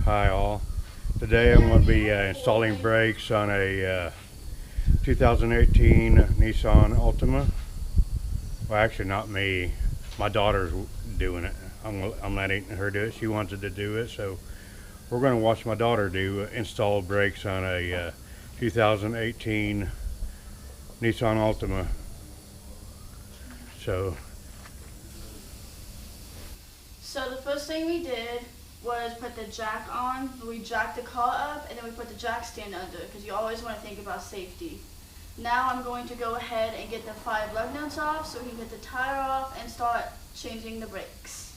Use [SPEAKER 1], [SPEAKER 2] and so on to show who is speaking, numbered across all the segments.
[SPEAKER 1] Hi all. Today I'm going to be installing brakes on a 2018 Nissan Altima. Well, actually not me. My daughter's doing it. I'm letting her do it. She wanted to do it, so we're going to watch my daughter install brakes on a 2018 Nissan Altima. So
[SPEAKER 2] the first thing we did was put the jack on. We jacked the car up and then we put the jack stand under because you always want to think about safety. Now I'm going to go ahead and get the 5 lug nuts off so we can get the tire off and start changing the brakes.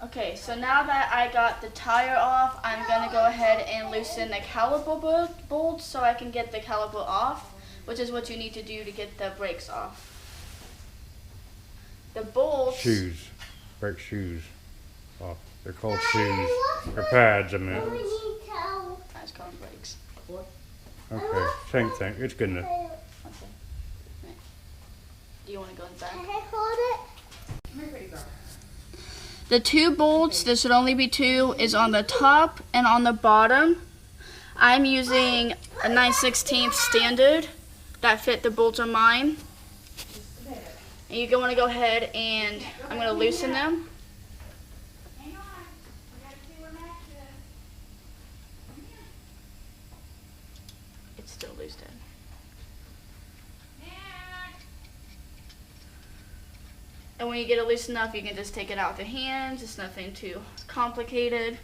[SPEAKER 2] Okay, so now that I got the tire off, I'm going to go ahead and loosen the caliper bolts so I can get the caliper off, which is what you need to do to get the brakes off. The bolts...
[SPEAKER 1] brake shoes off. They're called shoes. They're pads, I meant.
[SPEAKER 2] I was calling brakes.
[SPEAKER 1] Okay, same thing. It's good enough.
[SPEAKER 2] Okay. Do you want to go in the back? The 2 bolts, there should only be 2, is on the top and on the bottom. I'm using a 9/16 standard that fit the bolts on mine. And you're going to go ahead and I'm going to loosen them. It's still loose then. And when you get it loose enough, you can just take it out with your hands. It's nothing too complicated.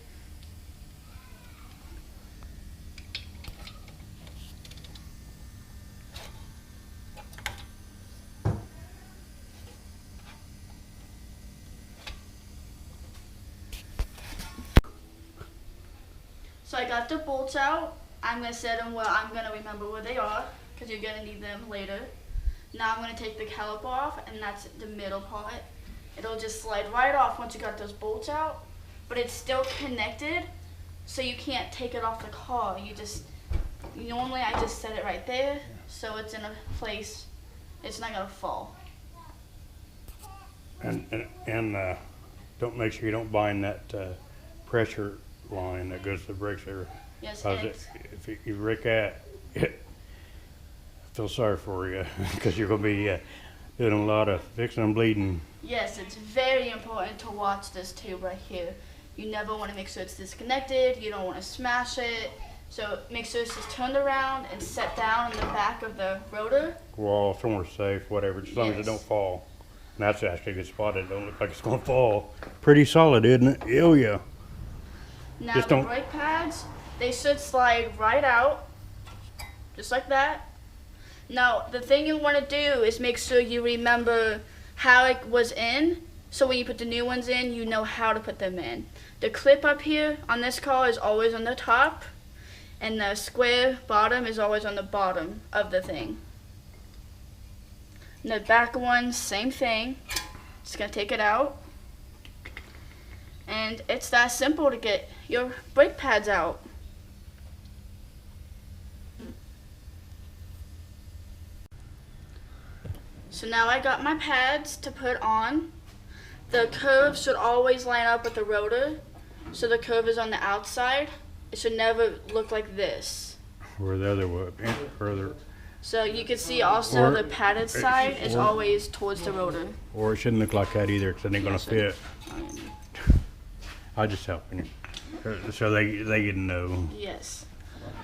[SPEAKER 2] So I got the bolts out. I'm going to set them where I'm going to remember where they are because you're going to need them later. Now I'm going to take the caliper off, and that's the middle part. It'll just slide right off once you got those bolts out, but it's still connected, so you can't take it off the car. Normally I just set it right there, so it's in a place, it's not going to fall.
[SPEAKER 1] And don't make sure you don't bind that pressure line that goes to the brakes there.
[SPEAKER 2] Yes,
[SPEAKER 1] If you wreck that, I feel sorry for you because you're going to be doing a lot of fixing and bleeding.
[SPEAKER 2] Yes, it's very important to watch this tube right here. You never want to make sure it's disconnected. You don't want to smash it. So make sure it's just turned around and set down in the back of the rotor.
[SPEAKER 1] Well, somewhere safe, whatever, as long as it don't fall. And that's actually a good spot. It don't look like it's going to fall. Pretty solid, isn't it? Oh, yeah.
[SPEAKER 2] Now
[SPEAKER 1] Just
[SPEAKER 2] the
[SPEAKER 1] don't...
[SPEAKER 2] brake pads, they should slide right out, just like that. Now the thing you want to do is make sure you remember how it was in, so when you put the new ones in, you know how to put them in. The clip up here on this car is always on the top, and the square bottom is always on the bottom of the thing. And the back one, same thing. Just gonna take it out. And it's that simple to get your brake pads out. So now I got my pads to put on. The curve should always line up with the rotor. So the curve is on the outside. It should never look like this.
[SPEAKER 1] Or the other way, further.
[SPEAKER 2] So you can see also the padded side is always towards the rotor.
[SPEAKER 1] Or it shouldn't look like that either because it ain't going to fit. I'm just helping you. So they can know.
[SPEAKER 2] Yes.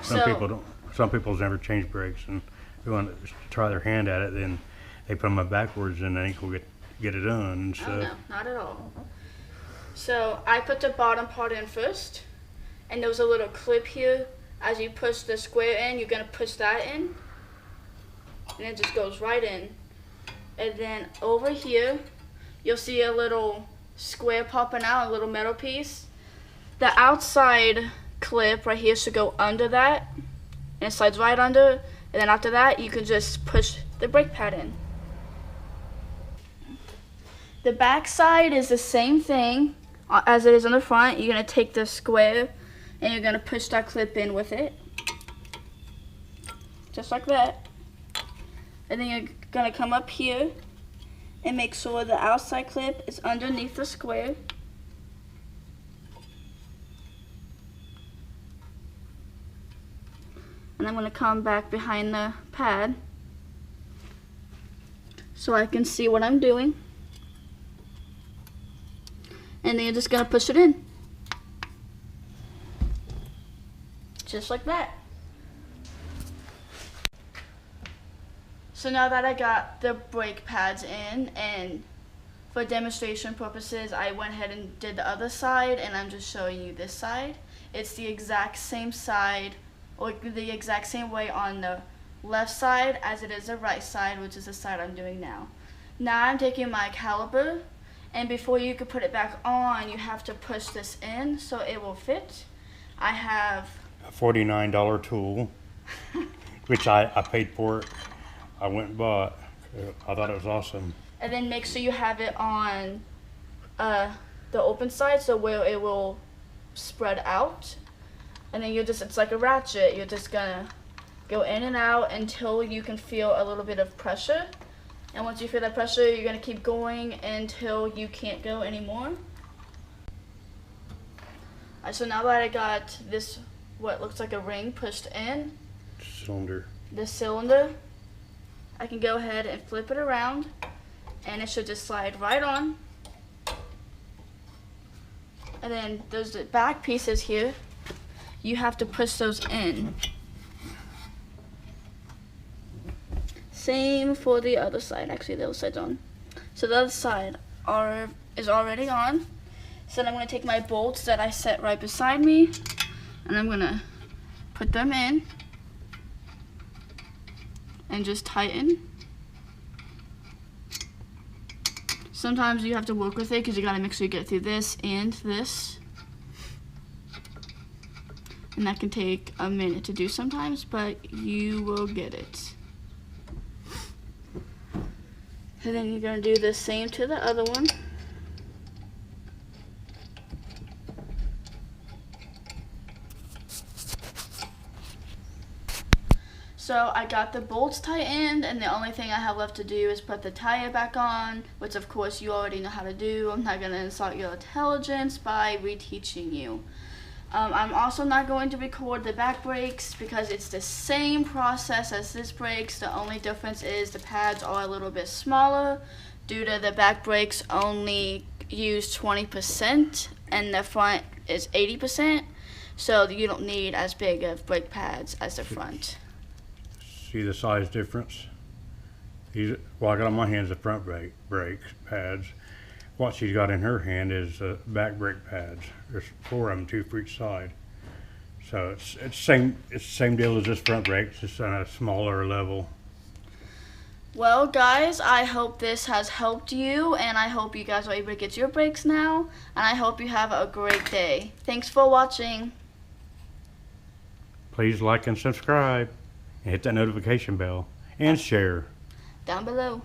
[SPEAKER 1] Some people don't. Some people's never change brakes, and they want to try their hand at it. Then they put them backwards, and they ain't gonna get it done. So.
[SPEAKER 2] Oh, no, not at all. So I put the bottom part in first, and there was a little clip here. As you push the square in, you're gonna push that in, and it just goes right in. And then over here, you'll see a little square popping out, a little metal piece. The outside clip right here should go under that, and it slides right under. And then after that, you can just push the brake pad in. The back side is the same thing as it is on the front. You're going to take the square and you're going to push that clip in with it. Just like that. And then you're going to come up here and make sure the outside clip is underneath the square. And I'm going to come back behind the pad so I can see what I'm doing. And then you're just going to push it in. Just like that. So now that I got the brake pads in, and for demonstration purposes, I went ahead and did the other side, and I'm just showing you this side. It's the exact same side, or the exact same way on the left side as it is the right side, which is the side I'm doing now. Now I'm taking my caliper, and before you can put it back on, you have to push this in so it will fit. I have
[SPEAKER 1] A $49 tool, which I paid for it. I went and bought. I thought it was awesome.
[SPEAKER 2] And then make sure you have it on the open side so where it will spread out. And then it's like a ratchet. You're just gonna go in and out until you can feel a little bit of pressure. And once you feel that pressure, you're gonna keep going until you can't go anymore. Alright, so now that I got this, what looks like a ring pushed in, the cylinder, I can go ahead and flip it around, and it should just slide right on. And then those back pieces here, you have to push those in. Same for the other side. Actually, the other side's on. So the other side is already on. So then I'm going to take my bolts that I set right beside me, and I'm going to put them in and just tighten. Sometimes you have to work with it because you got to make sure you get through this and this. And that can take a minute to do sometimes, but you will get it. And then you're going to do the same to the other one. So I got the bolts tightened, and the only thing I have left to do is put the tire back on, which of course you already know how to do. I'm not going to insult your intelligence by reteaching you. I'm also not going to record the back brakes because it's the same process as this brakes. The only difference is the pads are a little bit smaller due to the back brakes only use 20% and the front is 80%. So you don't need as big of brake pads as the front.
[SPEAKER 1] See the size difference? Well, I got on my hands the front brake pads. What she's got in her hand is back brake pads. There's 4 of them, 2 for each side. So it's the same deal as this front brake, just on a smaller level.
[SPEAKER 2] Well, guys, I hope this has helped you, and I hope you guys are able to get your brakes now, and I hope you have a great day. Thanks for watching.
[SPEAKER 1] Please like and subscribe, and hit that notification bell, and share.
[SPEAKER 2] Down below.